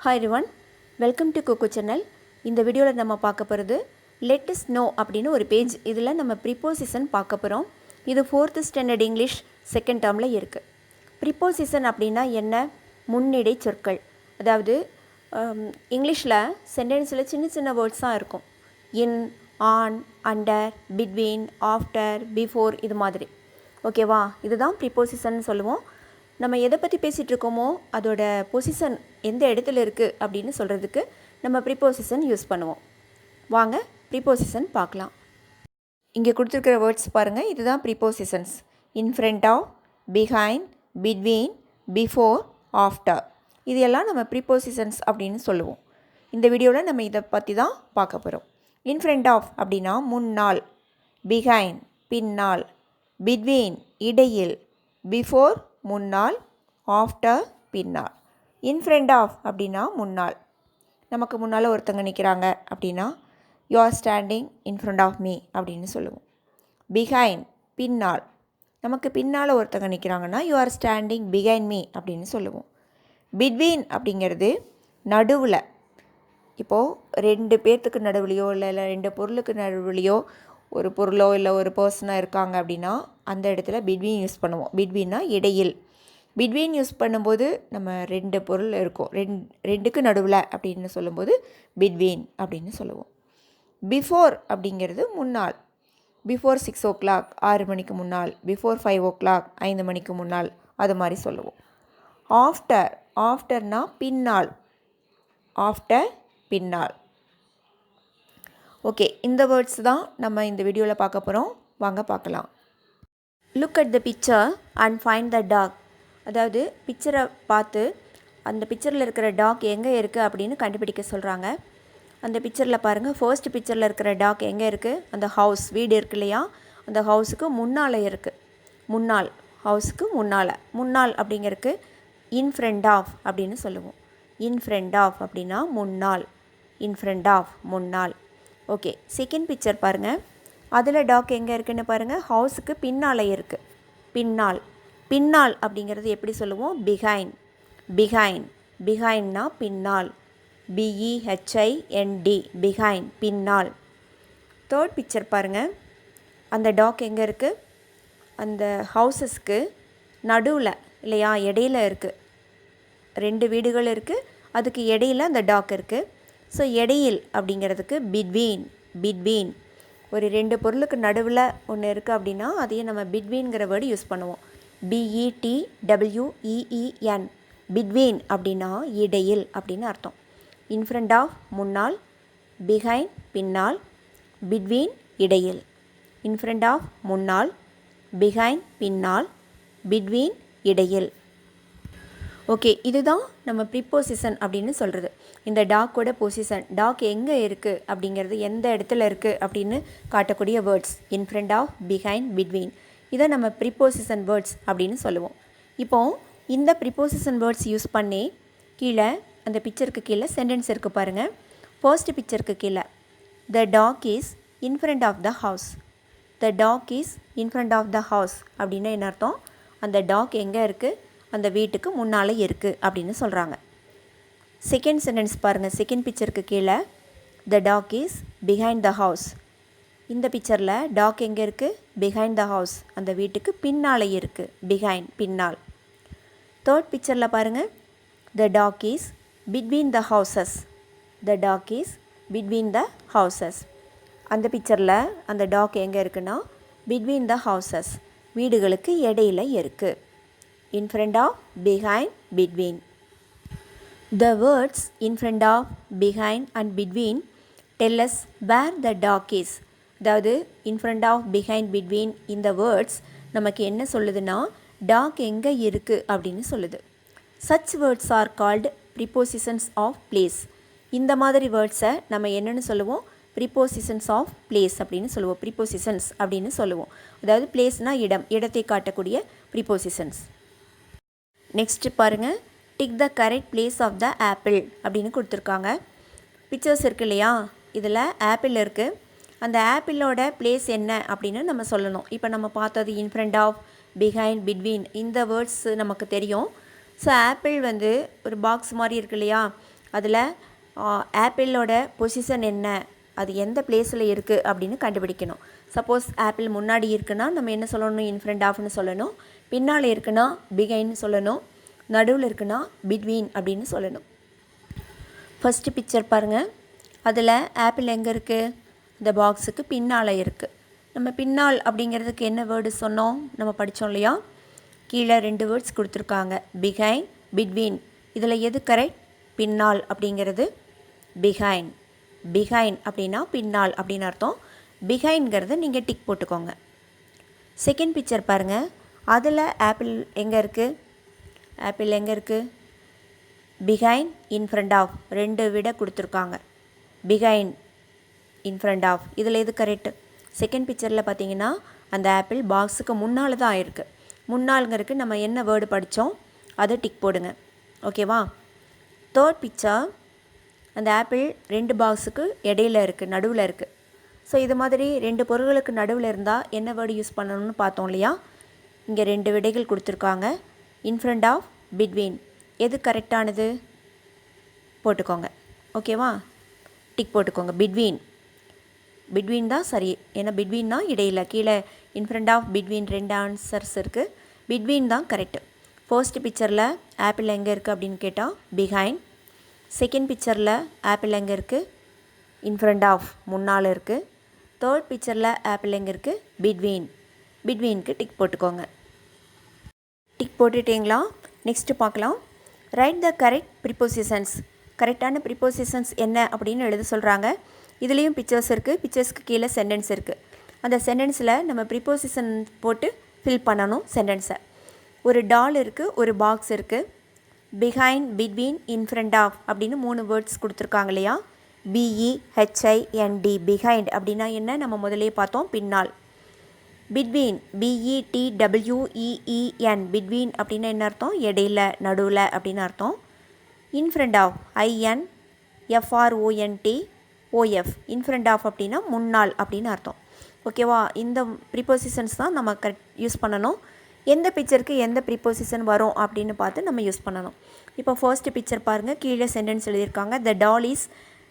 Hi everyone, welcome to Coco channel. இந்த வீடியோவில் நம்ம பார்க்க போகிறது let us know அப்படின்னு ஒரு பேஜ். இதில் நம்ம ப்ரிப்போசிஷன் பார்க்க போகிறோம். இது 4th ஸ்டாண்டர்ட் இங்கிலீஷ் செகண்ட் டேர்மில் இருக்குது. ப்ரிப்போசிஷன் அப்படின்னா என்ன? முன்னிடை சொற்கள். அதாவது இங்கிலீஷில் சென்டென்ஸில் சின்ன சின்ன வேர்ட்ஸாக இருக்கும். In, on, under, between, after, before, இது மாதிரி. ஓகேவா? இதுதான் ப்ரிப்போசிஷன் சொல்லுவோம். நம்ம எதை பற்றி பேசிகிட்டு இருக்கோமோ அதோட பொசிஷன் எந்த இடத்துல இருக்குது அப்படின்னு சொல்கிறதுக்கு நம்ம ப்ரிப்போசிஷன் யூஸ் பண்ணுவோம். வாங்க ப்ரிப்போசிஷன் பார்க்கலாம். இங்கே கொடுத்துருக்கிற வேர்ட்ஸ் பாருங்கள், இதுதான் prepositions. In front of, behind, between, before, after, இது எல்லாம் நம்ம ப்ரிப்போசிஷன்ஸ் அப்படின்னு சொல்லுவோம். இந்த வீடியோவில் நம்ம இதை பற்றி தான் பார்க்க போகிறோம். இன் ஃப்ரண்ட் ஆஃப் அப்படின்னா முன்னால், பிஹைண்ட் பின்னால், பிட்வீன் இடையில், பிஃபோர் முன்னால், ஆஃப்டர் பின்னால். இன் ஃப்ரண்ட் ஆஃப் அப்படின்னா முன்னால், நமக்கு முன்னால் ஒருத்தங்க நிற்கிறாங்க அப்படின்னா you are standing in front of me அப்படின்னு சொல்லுவோம். பிஹைண்ட் பின்னால், நமக்கு பின்னால் ஒருத்தங்க நிற்கிறாங்கன்னா you are standing behind me அப்படின்னு சொல்லுவோம். பிட்வீன் அப்படிங்கிறது நடுவில். இப்போது ரெண்டு பேர்த்துக்கு நடுவுலையோ இல்லை ரெண்டு பொருளுக்கு நடுவுலையோ ஒரு பொருளோ இல்லை ஒரு பர்சனாக இருக்காங்க அப்படின்னா அந்த இடத்துல பிட்வீன் யூஸ் பண்ணுவோம். பிட்வீன்னா இடையில். பிட்வீன் யூஸ் பண்ணும்போது நம்ம ரெண்டு பொருள் இருக்கும், ரெண்டுக்கு நடுவில் அப்படின்னு சொல்லும்போது பிட்வீன் அப்படின்னு சொல்லுவோம். பிஃபோர் அப்படிங்கிறது முன்னால். பிஃபோர் 6 o'clock 6 மணிக்கு முன்னால், பிஃபோர் 5 o'clock 5 மணிக்கு முன்னால், அது மாதிரி சொல்லுவோம். ஆஃப்டர், ஆஃப்டர்னா பின்னால், ஆஃப்டர் பின்னால். ஓகே, இந்த வேர்ட்ஸ் தான் நம்ம இந்த வீடியோவில் பார்க்க போகிறோம். வாங்க பார்க்கலாம். Look at the picture and find the dog. அதாவது பிக்சரை பார்த்து அந்த பிக்சரில் இருக்கிற டாக் எங்கே இருக்குது அப்படின்னு கண்டுபிடிக்க சொல்கிறாங்க. அந்த பிக்சரில் பாருங்கள், ஃபர்ஸ்ட் பிக்சரில் இருக்கிற டாக் எங்கே இருக்குது? அந்த ஹவுஸ், வீடு இருக்கு இல்லையா, அந்த ஹவுஸுக்கு முன்னால் இருக்குது. முன்னால், ஹவுஸுக்கு முன்னால். முன்னால் அப்படிங்கிறதுக்கு இன் ஃப்ரண்ட் ஆஃப் அப்படின்னு சொல்லுவோம். இன் ஃப்ரண்ட் ஆஃப் அப்படின்னா முன்னால். இன் ஃப்ரண்ட் ஆஃப் முன்னால். ஓகே, செகண்ட் பிக்சர் பாருங்கள், அதில் டாக் எங்கே இருக்குதுன்னு பாருங்கள், ஹவுஸுக்கு பின்னால் இருக்குது. பின்னால். பின்னால் அப்படிங்கிறது எப்படி சொல்லுவோம்? பிஹைண்ட். பிஹைண்ட், பிஹைண்ட்னா பின்னால். பிஇஹெச்ஐஎன்டி, பிஹைண்ட் பின்னால். தேர்ட் பிக்சர் பாருங்கள், அந்த டாக் எங்கே இருக்குது? அந்த ஹவுஸஸ்க்கு நடுவில் இல்லையா, இடையில இருக்குது. ரெண்டு வீடுகள் இருக்குது, அதுக்கு இடையில அந்த டாக் இருக்குது. ஸோ இடையில் அப்படிங்கிறதுக்கு பிட்வீன். பிட்வீன், ஒரு ரெண்டு பொருளுக்கு நடுவில் ஒன்று இருக்குது அப்படின்னா அதையே நம்ம பிட்வீன்கிற வேர்டு யூஸ் பண்ணுவோம். பிஇடிடபிள்யூஇஇஎன், பிட்வீன் அப்படின்னா இடையில் அப்படின்னு அர்த்தம். இன் ஃப்ரண்ட் ஆஃப் முன்னால், பிஹைண்ட் பின்னால், பிட்வீன் இடையில். இன் ஃப்ரண்ட் ஆஃப் முன்னால், பிஹைண்ட் பின்னால், பிட்வீன் இடையில். ஓகே, இதுதான் நம்ம ப்ரிப்போசிஷன் அப்படின்னு சொல்கிறது. இந்த டாக்கோட பொசிஷன், டாக் எங்கே இருக்குது அப்படிங்கிறது, எந்த இடத்துல இருக்குது அப்படின்னு காட்டக்கூடிய words. In front of, behind, between, இதை நம்ம ப்ரிப்போசிஷன் வேர்ட்ஸ் அப்படின்னு சொல்லுவோம். இப்போது இந்த ப்ரிப்போசிஷன் வேர்ட்ஸ் யூஸ் பண்ணி கீழே அந்த பிக்சருக்கு கீழே சென்டென்ஸ் இருக்குது பாருங்கள். ஃபர்ஸ்ட் பிக்சருக்கு கீழே the dog is in front of the house. The dog is in front of the house அப்படின்னா என்ன அர்த்தம்? அந்த டாக் எங்கே இருக்குது? அந்த வீட்டுக்கு முன்னால் இருக்குது அப்படின்னு சொல்கிறாங்க. செகண்ட் சென்டென்ஸ் பாருங்கள், செகண்ட் பிக்சருக்கு கீழே the dog is behind the house. இந்த பிக்சரில் டாக் எங்கே இருக்குது? பிஹைண்ட் த ஹவுஸ், அந்த வீட்டுக்கு பின்னால் இருக்குது. பிஹைண்ட் பின்னால். தேர்ட் பிக்சரில் பாருங்கள், the dog is between the houses. The dog is between the houses. அந்த பிக்சரில் அந்த டாக் எங்கே இருக்குன்னா பிட்வீன் த ஹவுசஸ், வீடுகளுக்கு இடையில இருக்குது. In front of, behind, between. The words in front of, behind and between tell us where the dog is. அதாவது in front of, behind, between இந்த வேர்ட்ஸ் நமக்கு என்ன சொல்லுதுன்னா டாக் எங்கே இருக்குது அப்படின்னு சொல்லுது. Such words are called prepositions of place. இந்த மாதிரி வேர்ட்ஸை நம்ம என்னென்னு சொல்லுவோம்? ப்ரிப்போசிஷன்ஸ் ஆஃப் பிளேஸ் அப்படின்னு சொல்லுவோம். ப்ரிப்போசிஷன்ஸ் அப்படின்னு சொல்லுவோம். அதாவது பிளேஸ்னால் இடம், இடத்தை காட்டக்கூடிய ப்ரிப்போசிஷன்ஸ். நெக்ஸ்ட்டு பாருங்கள், tick the correct place of the apple அப்படின்னு கொடுத்துருக்காங்க. பிக்சர்ஸ் இருக்குது இல்லையா, இதில் ஆப்பிள் இருக்குது. அந்த ஆப்பிளோட பிளேஸ் என்ன அப்படின்னு நம்ம சொல்லணும். இப்போ நம்ம பார்த்தது in front of, behind, between, இந்த வேர்ட்ஸ் நமக்கு தெரியும். ஸோ ஆப்பிள் வந்து ஒரு பாக்ஸ் மாதிரி இருக்கு இல்லையா, அதில் ஆப்பிளோட பொசிஷன் என்ன, அது எந்த பிளேஸில் இருக்குது அப்படின்னு கண்டுபிடிக்கணும். சப்போஸ் ஆப்பிள் முன்னாடி இருக்குன்னா நம்ம என்ன சொல்லணும், இன் ஃப்ரண்ட் ஆஃப்னு சொல்லணும். பின்னால் இருக்குன்னா பிஹைண்ட்னு சொல்லணும். நடுவில் இருக்குன்னா பிட்வீன் அப்படின்னு சொல்லணும். ஃபஸ்ட்டு பிக்சர் பாருங்கள். அதில் ஆப்பிள் எங்கே இருக்குது, இந்த பாக்ஸுக்கு பின்னால் இருக்குது. நம்ம பின்னால் அப்படிங்கிறதுக்கு என்ன வேர்டு சொன்னோம், நம்ம படித்தோம் இல்லையா. கீழே 2 வேர்ட்ஸ் கொடுத்துருக்காங்க, பிஹைண்ட், பிட்வீன். இதில் எது கரெக்ட், பின்னால் அப்படிங்கிறது பிஹைண்ட். பிஹைண்ட் அப்படின்னா பின்னால் அப்படின்னு அர்த்தம். பிஹைண்ட்ங்கிறது நீங்கள் டிக் போட்டுக்கோங்க. செகண்ட் பிக்சர் பாருங்கள். அதில் ஆப்பிள் எங்கே இருக்குது, ஆப்பிள் எங்கே இருக்குது, பிஹைண்ட், இன் ஃப்ரண்ட் ஆஃப் 2 விட கொடுத்துருக்காங்க. பிஹைண்ட், இன் ஃப்ரண்ட் ஆஃப், இதில் எது கரெக்ட். செகண்ட் பிக்சரில் பார்த்தீங்கன்னா அந்த ஆப்பிள் பாக்ஸுக்கு முன்னால் தான் இருக்குது. முன்னாளுங்கிறதுக்கு நம்ம என்ன வேர்டு படித்தோம் அதை டிக் போடுங்க. ஓகேவா. தேர்ட் பிக்சர், அந்த ஆப்பிள் 2 பாக்ஸுக்கு இடையில இருக்குது, நடுவில் இருக்குது. ஸோ இது மாதிரி 2 பொருள்களுக்கு நடுவில் இருந்தால் என்ன வேர்டு யூஸ் பண்ணணும்னு பார்த்தோம் இல்லையா. இங்கே 2 விடைகள் கொடுத்துருக்காங்க, இன் ஃப்ரண்ட் ஆஃப், பிட்வீன். எது கரெக்டானது போட்டுக்கோங்க. ஓகேவா, டிக் போட்டுக்கோங்க. பிட்வீன், பிட்வீன் தான் சரி. ஏன்னா பிட்வீன் தான் இடையில், கீழே in front of, between 2 answers இருக்குது. பிட்வீன் தான் கரெக்டு. ஃபர்ஸ்ட் பிக்சரில் ஆப்பிள் எங்கே இருக்குது அப்படின்னு கேட்டால் பிஹைண்ட். செகண்ட் பிக்சரில் ஆப்பிள் எங்கே இருக்குது, இன் ஃப்ரண்ட் ஆஃப், முன்னால் இருக்குது. தேர்ட் பிக்சரில் ஆப்பிள் எங்கே இருக்குது, பிட்வீன். பிட்வீனுக்கு டிக் போட்டுக்கோங்க. டிக் போட்டுட்டிங்களா. நெக்ஸ்ட்டு பார்க்கலாம். Right the correct prepositions. கரெக்டான ப்ரிப்போசிஷன்ஸ் என்ன அப்படின்னு எழுத சொல்கிறாங்க. இதுலேயும் பிக்சர்ஸ் இருக்குது, பிக்சர்ஸ்க்கு கீழே சென்டென்ஸ் இருக்குது. அந்த சென்டென்ஸில் நம்ம ப்ரிப்போசிஷன் போட்டு ஃபில் பண்ணணும் சென்டென்ஸை. ஒரு டால் இருக்குது, ஒரு பாக்ஸ் இருக்குது. Behind, between, in front of அப்படின்னு 3 வேர்ட்ஸ் கொடுத்துருக்காங்க இல்லையா. BEHIND, பிஹைண்ட் அப்படின்னா என்ன, நம்ம முதலே பார்த்தோம், பின்னால். பிட்வீன், BETWEEN, பிட்வீன் அப்படின்னா என்ன அர்த்தம், இடையில, நடுவில் அப்படின்னு அர்த்தம். In front of, INFRONTOF, in front of அப்படின்னா முன்னால் அப்படின்னு அர்த்தம். ஓகேவா. இந்த ப்ரிப்போசிஷன்ஸ் தான் நம்ம யூஸ் பண்ணணும். எந்த பிக்சருக்கு எந்த ப்ரிப்போசிஷன் வரும் அப்படின்னு பார்த்து நம்ம யூஸ் பண்ணணும். இப்போ ஃபர்ஸ்ட் பிக்சர் பாருங்கள். கீழே சென்டென்ஸ் எழுதியிருக்காங்க, த doll is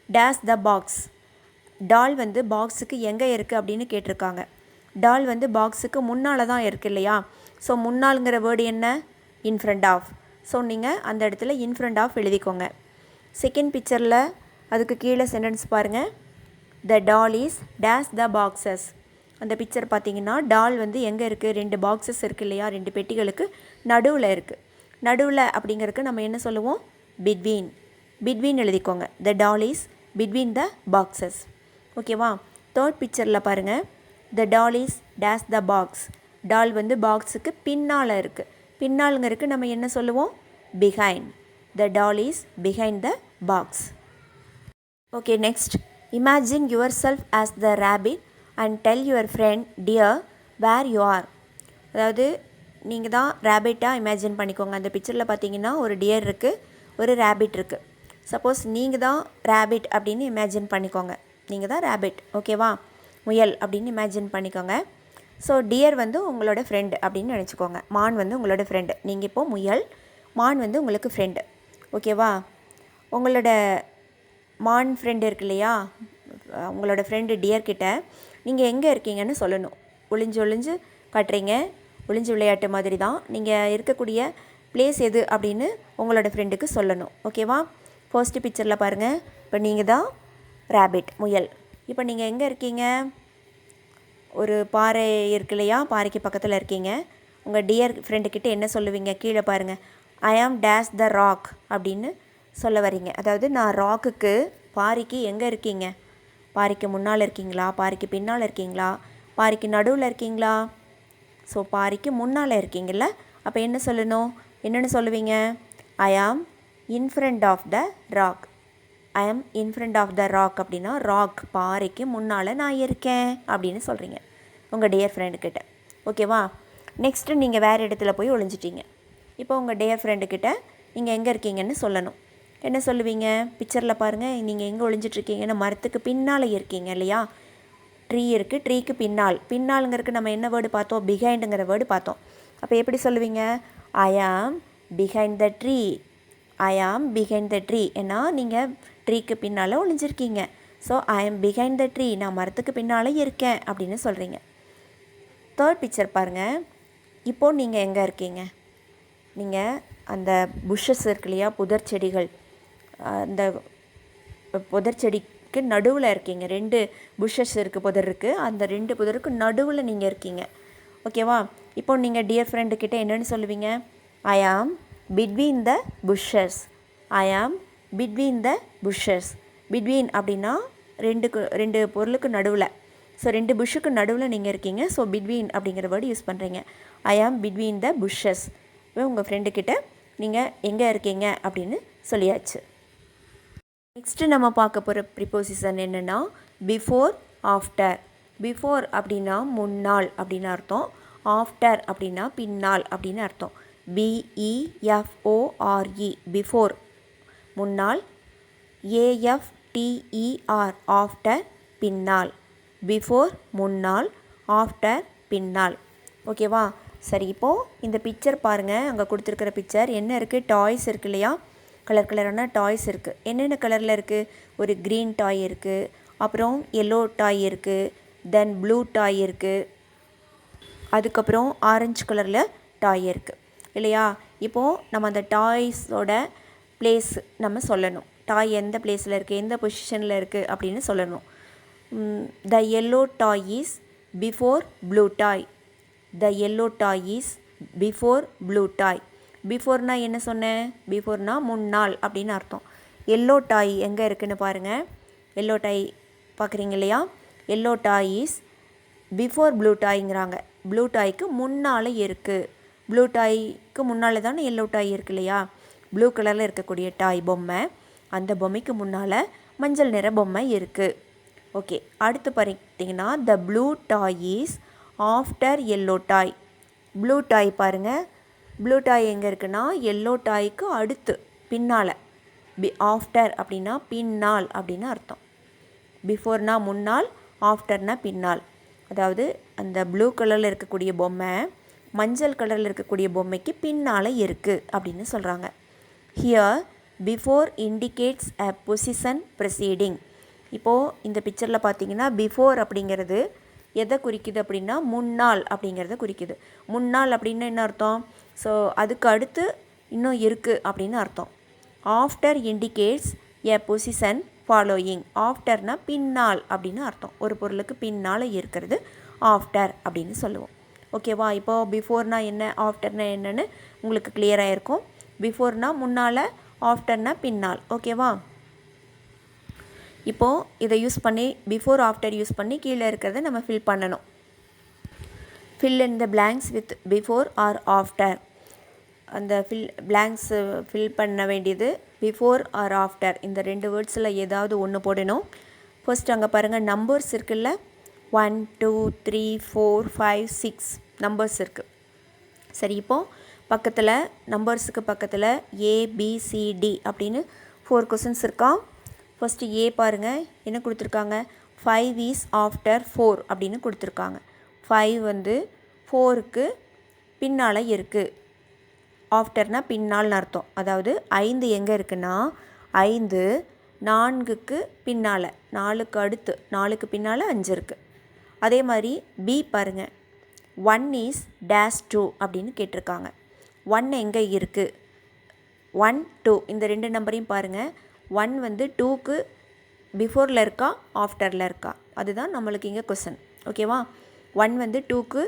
days the box. Doll வந்து பாக்ஸுக்கு எங்கே இருக்குது அப்படின்னு கேட்டிருக்காங்க. டால் வந்து பாக்ஸுக்கு முன்னால் தான் இருக்குது இல்லையா. ஸோ முன்னால்ங்கிற வேர்டு என்ன, இன் ஃப்ரண்ட் ஆஃப். ஸோ நீங்கள் அந்த இடத்துல இன் ஃப்ரண்ட் ஆஃப் எழுதிக்கோங்க. செகண்ட் பிக்சரில் அதுக்கு கீழே சென்டென்ஸ் பாருங்கள், the doll is days the boxes. அந்த பிக்சர் பார்த்தீங்கன்னா டால் வந்து எங்கே இருக்குது, 2 பாக்ஸஸ் இருக்குது இல்லையா, 2 பெட்டிகளுக்கு நடுவில் இருக்குது. நடுவில் அப்படிங்கிறதுக்கு நம்ம என்ன சொல்லுவோம், பிட்வீன். பிட்வீன் எழுதிக்கோங்க. The doll is between the boxes. ஓகேவா. தேர்ட் பிக்சரில் பாருங்கள், the doll is days the box. Doll வந்து பாக்ஸுக்கு பின்னால் இருக்குது. பின்னாலுங்கிறதுக்கு நம்ம என்ன சொல்லுவோம், behind. The doll is behind the box. Okay, next. Imagine yourself as the rabbit and tell your friend dear where you are. அதாவது நீங்கள் தான் ரேபிட்டாக இமேஜின் பண்ணிக்கோங்க. அந்த பிக்சரில் பார்த்தீங்கன்னா ஒரு டியர் இருக்குது, ஒரு ரேபிட் இருக்குது. சப்போஸ் நீங்கள் தான் ரேபிட் அப்படின்னு இமேஜின் பண்ணிக்கோங்க. நீங்கள் தான் ரேபிட், ஓகேவா, முயல் அப்படின்னு இமேஜின் பண்ணிக்கோங்க. ஸோ டியர் வந்து உங்களோட ஃப்ரெண்டு அப்படின்னு நினச்சிக்கோங்க. மான் வந்து உங்களோட ஃப்ரெண்டு. நீங்கள் இப்போது முயல், மான் வந்து உங்களுக்கு ஃப்ரெண்டு. ஓகேவா. உங்களோட மான் ஃப்ரெண்டு இருக்கு இல்லையா, உங்களோட ஃப்ரெண்டு டியர் கிட்ட நீங்கள் எங்கே இருக்கீங்கன்னு சொல்லணும். ஒளிஞ்சு ஒளிஞ்சு காட்டுறீங்க, ஒளிஞ்சு விளையாட்டு மாதிரி தான். நீங்கள் இருக்கக்கூடிய பிளேஸ் எது அப்படின்னு உங்களோட ஃப்ரெண்டுக்கு சொல்லணும். ஓகேவா. ஃபர்ஸ்ட் பிக்சரில் பாருங்கள். இப்போ நீங்கள் தான் ரேபிட், முயல். இப்போ நீங்கள் எங்கே இருக்கீங்க, ஒரு பாறை இருக்கு இல்லையா, பாறைக்கு பக்கத்தில் இருக்கீங்க. உங்கள் டியர் ஃப்ரெண்டுக்கிட்ட என்ன சொல்லுவீங்க, கீழே பாருங்கள், ஐ ஆம் டேஷ் த ராக் அப்படின்னு சொல்ல வரீங்க. அதாவது நான் ராக்குக்கு, பாறைக்கு எங்கே இருக்கீங்க, பாறைக்கு முன்னால் இருக்கீங்களா, பாறைக்கு பின்னால் இருக்கீங்களா, பாறைக்கு நடுவில் இருக்கீங்களா. ஸோ பாறைக்கு முன்னால் இருக்கீங்கள. அப்போ என்ன சொல்லணும், என்னென்னு சொல்லுவீங்க, I am in front of the rock. I am in front of the rock அப்படின்னா ராக், பாறைக்கு முன்னால் நான் இருக்கேன் அப்படின்னு சொல்கிறீங்க உங்கள் டியர் ஃப்ரெண்டுக்கிட்ட. ஓகேவா. நெக்ஸ்ட்டு நீங்கள் வேறு இடத்துல போய் ஒளிஞ்சிட்டீங்க. இப்போ உங்கள் டியர் ஃப்ரெண்டுக்கிட்ட நீங்கள் எங்கே இருக்கீங்கன்னு சொல்லணும். என்ன சொல்லுவீங்க, பிக்சரில் பாருங்கள், நீங்கள் எங்கே ஒளிஞ்சிட்ருக்கீங்கன்னா மரத்துக்கு பின்னால் இருக்கீங்க இல்லையா. ட்ரீ இருக்குது, ட்ரீக்கு பின்னால். பின்னாலுங்கிறதுக்கு நம்ம என்ன வேர்டு பார்த்தோம், பிஹைண்டுங்கிற வேர்டு பார்த்தோம். அப்போ எப்படி சொல்லுவீங்க, ஐ ஆம் பிஹைண்ட் த ட்ரீ. ஐ ஆம் பிஹைண்ட் த ட்ரீ, ஏன்னா நீங்கள் ட்ரீக்கு பின்னால் ஒளிஞ்சிருக்கீங்க. ஸோ ஐ ஆம் பிஹைண்ட் த ட்ரீ, நான் மரத்துக்கு பின்னால் இருக்கேன் அப்படின்னு சொல்கிறீங்க. தேர்ட் பிக்சர் பாருங்கள். இப்போது நீங்கள் எங்கே இருக்கீங்க? நீங்கள் அந்த புஷ்ஷஸ் இருக்கு இல்லையா, புதர் செடிகள், அந்த புதர் செடிக்கு நடுவில் இருக்கீங்க. 2 புஷ்ஷஸ் இருக்குது, புதர் இருக்குது. அந்த 2 புதருக்கு நடுவில் நீங்கள் இருக்கீங்க. ஓகேவா? இப்போ நீங்கள் டியர் ஃப்ரெண்டு கிட்டே என்னென்னு சொல்லுவீங்க? ஐ ஆம் பிட்வீன் த புஷ்ஷஸ். ஐ ஆம் பிட்வீன் த புஷ்ஷஸ். பிட்வீன் அப்படின்னா 2 பொருளுக்கு நடுவில். ஸோ 2 புஷ்ஷுக்கு நடுவில் நீங்கள் இருக்கீங்க. ஸோ பிட்வீன் அப்படிங்கிற வேர்டு யூஸ் பண்ணுறீங்க. ஐ ஆம் பிட்வீன் த புஷ்ஷஸ். உங்கள் ஃப்ரெண்டுக்கிட்ட நீங்கள் எங்கே இருக்கீங்க அப்படின்னு சொல்லியாச்சு. நெக்ஸ்ட்டு நம்ம பார்க்க போகிற ப்ரிப்போசிஷன் என்னென்னா பிஃபோர், ஆஃப்டர். பிஃபோர் அப்படின்னா முன்னாள் அப்படின்னு அர்த்தம். ஆஃப்டர் அப்படின்னா பின்னால் அப்படின்னு அர்த்தம். BEFORE பிஃபோர் முன்னாள். AFTER ஆஃப்டர் பின்னால். பிஃபோர் முன்னாள், ஆஃப்டர் பின்னால். ஓகேவா? சரி, இப்போது இந்த பிக்சர் பாருங்கள். அங்கே கொடுத்துருக்கிற பிக்சர் என்ன இருக்குது? டாய்ஸ் இருக்குது இல்லையா? கலர் கலரான டாய்ஸ் இருக்குது. என்னென்ன கலரில் இருக்குது? ஒரு க்ரீன் டாய் இருக்குது, அப்புறம் எல்லோ டாய் இருக்குது, தென் ப்ளூ டாய் இருக்குது, அதுக்கப்புறம் ஆரஞ்சு கலரில் டாய் இருக்குது இல்லையா? இப்போது நம்ம அந்த டாய்ஸோட பிளேஸ் நம்ம சொல்லணும். டாய் எந்த பிளேஸில் இருக்குது, எந்த பொசிஷனில் இருக்குது அப்படின்னு சொல்லணும். The yellow toy is before blue toy. The yellow toy is before blue toy. பிஃபோர்னால் என்ன சொன்னேன்? பிஃபோர்னால் முன்னாள் அப்படின்னு அர்த்தம். எல்லோ டாய் எங்கே இருக்குதுன்னு பாருங்கள். எல்லோ டாய் பார்க்குறீங்க இல்லையா? Yellow toy is before blue டாய்ங்கிறாங்க. ப்ளூ டாய்க்கு முன்னால் இருக்குது. ப்ளூ டாய்க்கு முன்னால் தானே எல்லோ டாய் இருக்குது இல்லையா? ப்ளூ கலரில் இருக்கக்கூடிய டாய் பொம்மை, அந்த பொம்மைக்கு முன்னால் மஞ்சள் நிற பொம்மை இருக்குது. ஓகே, அடுத்து பார்த்தீங்கன்னா the blue toy is after yellow toy. Blue toy பாருங்கள். ப்ளூ டாய் எங்கே இருக்குன்னா எல்லோ டாய்க்கு அடுத்து பின்னால். ஆஃப்டர் அப்படின்னா பின்னால் அப்படின்னு அர்த்தம். பிஃபோர்னா முன்னால், ஆஃப்டர்னா பின்னால். அதாவது அந்த ப்ளூ கலரில் இருக்கக்கூடிய பொம்மை மஞ்சள் கலரில் இருக்கக்கூடிய பொம்மைக்கு பின்னால் இருக்குது அப்படின்னு சொல்கிறாங்க. Here before indicates a position presiding. இப்போது இந்த பிக்சரில் பார்த்தீங்கன்னா பிஃபோர் அப்படிங்கிறது எதை குறிக்குது அப்படின்னா முன்னாள் அப்படிங்கிறத குறிக்குது. முன்னாள் அப்படின்னு என்ன அர்த்தம்? ஸோ அதுக்கு அடுத்து இன்னும் இருக்குது அப்படின்னு அர்த்தம். After indicates a position following. ஆஃப்டர்னா பின்னால் அப்படின்னு அர்த்தம். ஒரு பொருளுக்கு பின்னால் இருக்கிறது ஆஃப்டர் அப்படின்னு சொல்லுவோம். ஓகேவா? இப்போது பிஃபோர்னா என்ன, ஆஃப்டர்னா என்னன்னு உங்களுக்கு கிளியராக இருக்கும். பிஃபோர்னா முன்னால், ஆஃப்டர்னா பின்னால். ஓகேவா? இப்போது இதை யூஸ் பண்ணி பிஃபோர் ஆஃப்டர் யூஸ் பண்ணி கீழே இருக்கிறத நம்ம ஃபில் பண்ணணும். Fill in the blanks with before or after. அந்த பிளாங்க்ஸ் ஃபில் பண்ண வேண்டியது பிஃபோர் ஆர் ஆஃப்டர். இந்த 2 வேர்ட்ஸில் ஏதாவது ஒன்று போடணும். ஃபர்ஸ்ட் அங்கே பாருங்கள், நம்பர்ஸ் இருக்குல்ல. 1 2 3 4 5 6 நம்பர்ஸ் இருக்குது. சரி, இப்போது பக்கத்தில் நம்பர்ஸுக்கு பக்கத்தில் ABCD அப்படின்னு 4 கொஸ்டின்ஸ் இருக்கா? ஃபஸ்ட்டு ஏ பாருங்கள், என்ன கொடுத்துருக்காங்க? 5 இஸ் ஆஃப்டர் 4 அப்படின்னு கொடுத்துருக்காங்க. 5 வந்து 4க்கு பின்னால் இருக்குது. ஆஃப்டர்னால் பின்னால்னு அர்த்தம். அதாவது 5 எங்கே இருக்குன்னா 5 4க்கு பின்னால், 4க்கு அடுத்து, 4க்கு பின்னால் 5 இருக்குது. அதே மாதிரி பி பாருங்கள், 1 இஸ் டேஷ் 2 அப்படின்னு கேட்டிருக்காங்க. 1 எங்கே இருக்குது? 1 2 இந்த 2 நம்பரையும் பாருங்கள். 1 வந்து 2க்கு பிஃபோரில் இருக்கா, ஆஃப்டரில் இருக்கா? அதுதான் நம்மளுக்கு இங்கே கொஸ்டின். ஓகேவா? 1 வந்து 2க்கு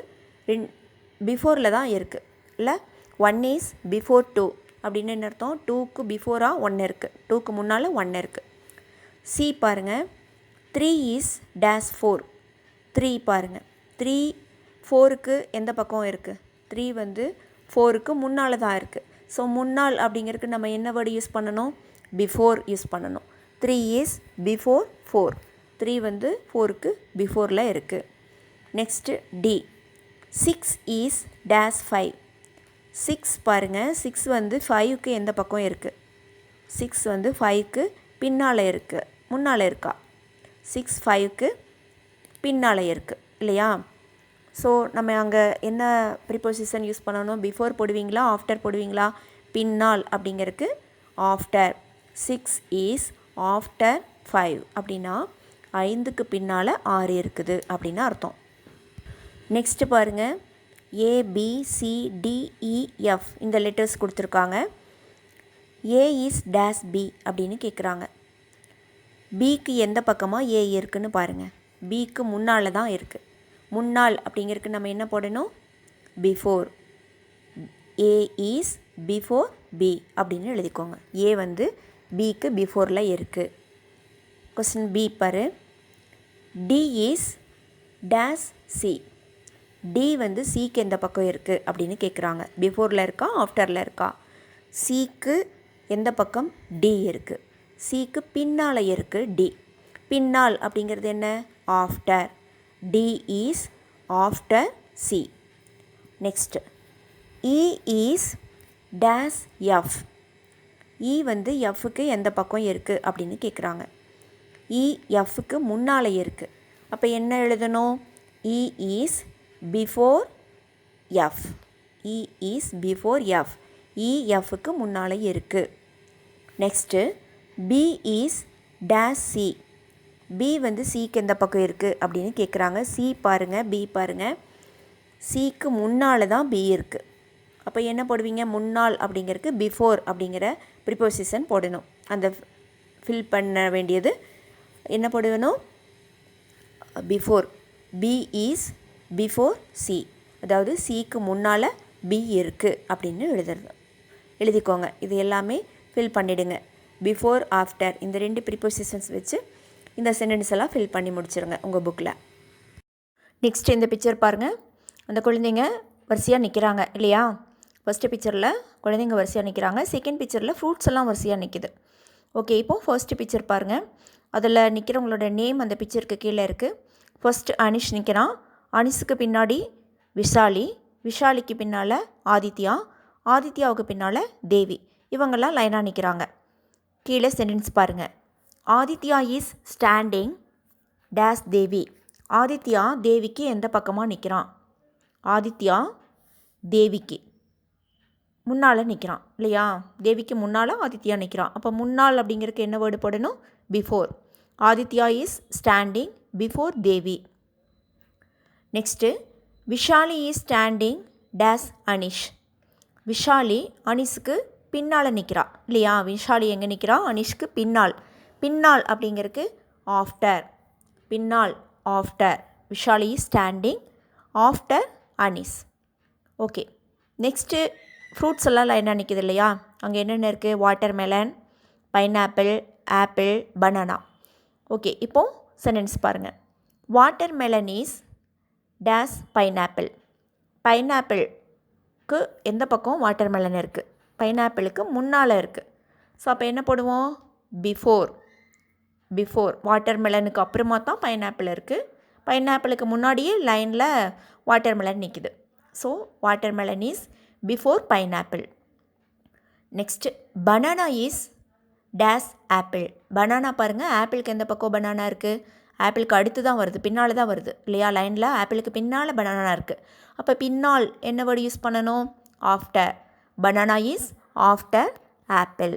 பிஃபோரில் தான் இருக்குது இல்லை? 1 இஸ் பிஃபோர் 2 அப்படின்னு என்ன அர்த்தம்? 2க்கு பிஃபோராக 1 இருக்குது, 2க்கு முன்னால் 1 இருக்குது. சி பாருங்கள், 3 இஸ் டேஷ் 4. 3 பாருங்கள், 3 4க்கு எந்த பக்கம் இருக்குது? 3 வந்து 4க்கு முன்னால் தான் இருக்குது. ஸோ முன்னால் அப்படிங்கிறதுக்கு நம்ம என்ன வேர்டு யூஸ் பண்ணணும்? பிஃபோர் யூஸ் பண்ணணும். 3 இஸ் பிஃபோர் 4. 3 வந்து 4க்கு பிஃபோரில் இருக்குது. Next D, 6 is dash 5. 6 பாருங்கள், 6 வந்து 5க்கு எந்த பக்கம் இருக்குது? 6 வந்து 5க்கு பின்னால் இருக்குது, முன்னால் இருக்கா? 6 5க்கு பின்னால் இருக்குது இல்லையா? ஸோ நம்ம அங்கே என்ன ப்ரிப்போசிஷன் யூஸ் பண்ணணும்? பிஃபோர் போடுவீங்களா, ஆஃப்டர் போடுவீங்களா? பின்னால் அப்படிங்கிறதுக்கு ஆஃப்டர். 6 இஸ் ஆஃப்டர் 5 அப்படின்னா 5க்கு பின்னால் 6 இருக்குது அப்படின்னு அர்த்தம். நெக்ஸ்ட்டு பாருங்கள், ABCDEF இந்த லெட்டர்ஸ் கொடுத்துருக்காங்க. A இஸ் டேஸ் B அப்படின்னு கேட்குறாங்க. பிக்கு எந்த பக்கமாக ஏ இருக்குதுன்னு பாருங்கள். பிக்கு முன்னால் தான் இருக்குது. முன்னால் அப்படிங்கிறதுக்கு நம்ம என்ன போடணும்? Before. A is before B அப்படின்னு எழுதிக்கோங்க. ஏ வந்து பிக்கு பிஃபோரில் இருக்குது. கொஸ்டின் பி பாரு. D is days C. D வந்து சிக்கு எந்த பக்கம் இருக்குது அப்படின்னு கேட்குறாங்க. பிஃபோரில் இருக்கா ஆஃப்டரில் இருக்கா? சிக்கு எந்த பக்கம்? டி இருக்குது. சிக்கு பின்னால் இருக்குது டி. பின்னால் அப்படிங்கிறது என்ன? After. D is after C. Next E is டேஸ் எஃப். இ வந்து எஃப்க்கு எந்த பக்கம் இருக்குது அப்படின்னு கேட்குறாங்க. இ எஃப்க்கு முன்னால் இருக்குது. அப்போ என்ன எழுதணும்? E is before F. E is before F. E எஃப்க்கு முன்னால் இருக்குது. Next B is days C. B வந்து சிக்கு எந்த பக்கம் இருக்குது அப்படின்னு கேட்குறாங்க. சி பாருங்கள், பி பாருங்கள். சிக்கு முன்னால் தான் பி இருக்குது. அப்போ என்ன போடுவீங்க? முன்னால் அப்படிங்கிறதுக்கு பிஃபோர் அப்படிங்கிற ப்ரிப்போசிஷன் போடணும். அந்த ஃபில் பண்ண வேண்டியது என்ன போடணும்? Before. B is before C. அதாவது சிக்கு முன்னால் பி இருக்குது அப்படின்னு எழுதிக்கோங்க. இது எல்லாமே ஃபில் பண்ணிவிடுங்க. பிஃபோர், ஆஃப்டர் இந்த 2 ப்ரிப்போசிஷன்ஸ் வச்சு இந்த சென்டென்ஸ் எல்லாம் ஃபில் பண்ணி முடிச்சிருங்க உங்கள் புக்கில். நெக்ஸ்ட் இந்த பிக்சர் பாருங்கள். அந்த குழந்தைங்க வரிசையாக நிற்கிறாங்க இல்லையா? ஃபஸ்ட்டு பிக்சரில் குழந்தைங்க வரிசையாக நிற்கிறாங்க. செகண்ட் பிக்சரில் ஃப்ரூட்ஸ் எல்லாம் வரிசையாக நிற்கிது. ஓகே, இப்போது ஃபர்ஸ்ட்டு பிக்சர் பாருங்கள். அதில் நிற்கிறவங்களோட நேம் அந்த பிக்சருக்கு கீழே இருக்குது. ஃபஸ்ட்டு அனிஷ் நிற்கிறான். அனிஷுக்கு பின்னாடி விஷாலி. விஷாலிக்கு பின்னால் ஆதித்யா. ஆதித்யாவுக்கு பின்னால் தேவி. இவங்கெல்லாம் லைனாக நிற்கிறாங்க. கீழே சென்டென்ஸ் பாருங்கள். ஆதித்யா இஸ் ஸ்டாண்டிங் டேஸ் தேவி. ஆதித்யா தேவிக்கு எந்த பக்கமாக நிற்கிறான்? ஆதித்யா தேவிக்கு முன்னால் நிற்கிறான் இல்லையா? தேவிக்கு முன்னால் ஆதித்யா நிற்கிறான். அப்போ முன்னால் அப்படிங்கிறதுக்கு என்ன வேர்டு போடணும்? Before. Aditya is standing before Devi. Next Vishali is standing டேஸ் அனிஷ். விஷாலி அனிஷுக்கு பின்னால் நிற்கிறா இல்லையா? விஷாலி எங்கே நிற்கிறா? அனிஷ்க்கு பின்னால். பின்னால் அப்படிங்கிறதுக்கு ஆஃப்டர். பின்னால் after. Vishali is standing after Anish. Okay, next fruits எல்லாம் லைனாக நிற்கிது இல்லையா? அங்கே என்னென்ன இருக்குது? Watermelon, pineapple, apple, banana. Okay, இப்போது சென்டென்ஸ் பாருங்கள். வாட்டர்மெலன் இஸ் டேஸ் பைனாப்பிள். பைனாப்பிளுக்கு எந்த பக்கம் வாட்டர்மெலன் இருக்குது? பைனாப்பிளுக்கு முன்னால் இருக்குது. ஸோ அப்போ என்ன போடுவோம்? பிஃபோர். பிஃபோர். வாட்டர்மெலனுக்கு அப்புறமா தான் பைனாப்பிள் இருக்குது. பைனாப்பிளுக்கு முன்னாடியே லைனில் வாட்டர்மெலன் நிற்கிது. So watermelon is before pineapple. Next banana is days apple. Banana பாருங்கள், ஆப்பிளுக்கு எந்த பக்கம் பனானா இருக்குது? ஆப்பிளுக்கு அடுத்து தான் வருது, பின்னால் தான் வருது இல்லையா? லைனில் ஆப்பிளுக்கு பின்னால் பனானா இருக்குது. அப்போ பின்னால் என்ன வேர்டு யூஸ் பண்ணணும்? After. Banana is after apple.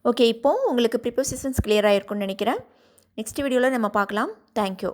Okay, இப்போது உங்களுக்கு ப்ரிப்போசிஷன்ஸ் கிளியராக இருக்கும்னு நினைக்கிறேன். நெக்ஸ்ட் வீடியோவில் நம்ம பார்க்கலாம். தேங்க்யூ.